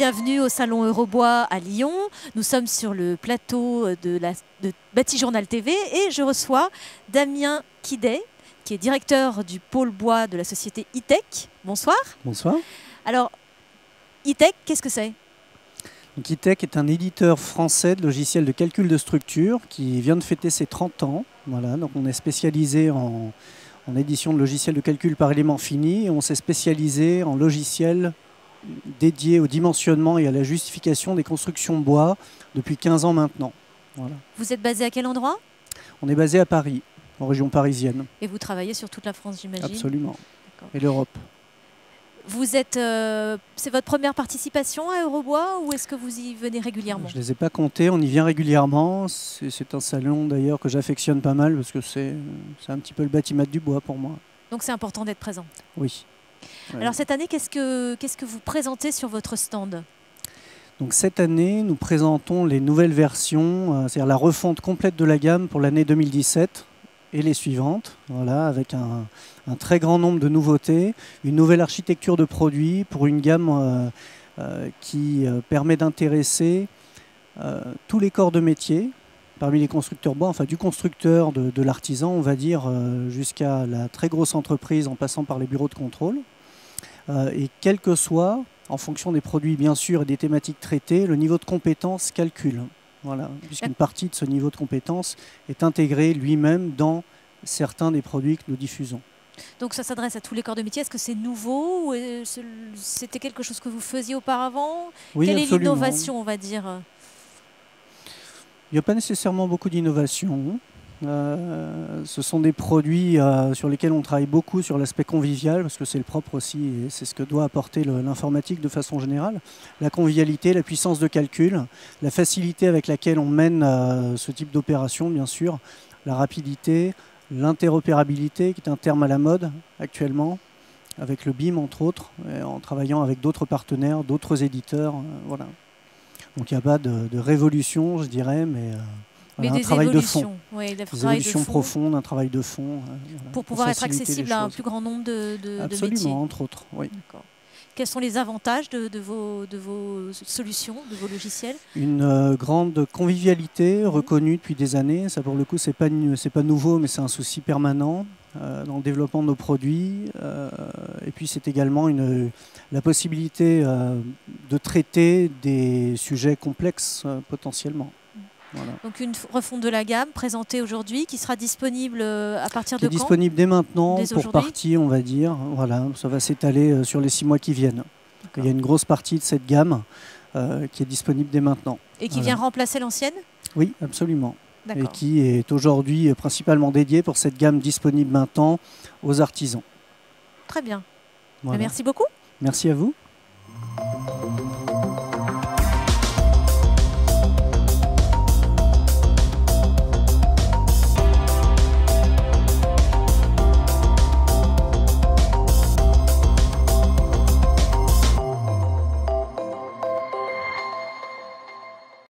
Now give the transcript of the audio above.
bienvenue au Salon Eurobois à Lyon. Nous sommes sur le plateau de Bâti-Journal TV et je reçois Damien Quidet, qui est directeur du pôle bois de la société E-Tech. Bonsoir. Bonsoir. Alors, E-Tech, qu'est-ce que c'est? E-Tech est un éditeur français de logiciels de calcul de structure qui vient de fêter ses 30 ans. Voilà, donc on est spécialisé en édition de logiciels de calcul par élément fini et on s'est spécialisé en logiciels dédiés au dimensionnement et à la justification des constructions bois depuis 15 ans maintenant. Voilà. Vous êtes basé à quel endroit? On est basé à Paris, en région parisienne. Et vous travaillez sur toute la France, j'imagine? Absolument. Et l'Europe. Vous êtes, c'est votre première participation à Eurobois ou est-ce que vous y venez régulièrement? Je ne les ai pas comptés, on y vient régulièrement. C'est un salon d'ailleurs que j'affectionne pas mal parce que c'est un petit peu le bâtiment du bois pour moi. Donc c'est important d'être présent. Oui. Alors cette année, qu'est-ce que vous présentez sur votre stand? Donc cette année, nous présentons les nouvelles versions, c'est-à-dire la refonte complète de la gamme pour l'année 2017 et les suivantes, voilà, avec un très grand nombre de nouveautés, une nouvelle architecture de produits pour une gamme qui permet d'intéresser tous les corps de métier, parmi les constructeurs bois, enfin du constructeur, de l'artisan, on va dire, jusqu'à la très grosse entreprise en passant par les bureaux de contrôle. Et quel que soit, en fonction des produits bien sûr et des thématiques traitées, le niveau de compétence calcule. Voilà, puisqu'une partie de ce niveau de compétence est intégré lui-même dans certains des produits que nous diffusons. Donc ça s'adresse à tous les corps de métier. Est-ce que c'est nouveau ou c'était quelque chose que vous faisiez auparavant? Oui, quelle absolument. est l'innovation, on va dire? Il n'y a pas nécessairement beaucoup d'innovation. Ce sont des produits sur lesquels on travaille beaucoup sur l'aspect convivial, parce que c'est le propre aussi, et c'est ce que doit apporter l'informatique de façon générale. La convivialité, la puissance de calcul, la facilité avec laquelle on mène ce type d'opération, bien sûr, la rapidité, l'interopérabilité, qui est un terme à la mode actuellement, avec le BIM entre autres, en travaillant avec d'autres partenaires, d'autres éditeurs. Voilà. Donc il n'y a pas de révolution, je dirais, mais voilà, un travail de fond. Oui, des évolutions profondes, un travail de fond. Voilà, pour pouvoir être accessible à un plus grand nombre de métiers. Absolument, entre autres, oui. Quels sont les avantages de vos solutions, de vos logiciels? Une grande convivialité reconnue depuis des années. Ça, pour le coup, c'est pas nouveau, mais c'est un souci permanent dans le développement de nos produits. Et puis, c'est également la possibilité de traiter des sujets complexes potentiellement. Voilà. Donc une refonte de la gamme présentée aujourd'hui qui sera disponible à partir de quand? Disponible dès maintenant, pour partie, on va dire. Voilà, ça va s'étaler sur les 6 mois qui viennent. Il y a une grosse partie de cette gamme qui est disponible dès maintenant. Et qui vient remplacer l'ancienne? Oui, absolument. Et qui est aujourd'hui principalement dédiée pour cette gamme disponible maintenant aux artisans. Très bien. Voilà. Merci beaucoup. Merci à vous.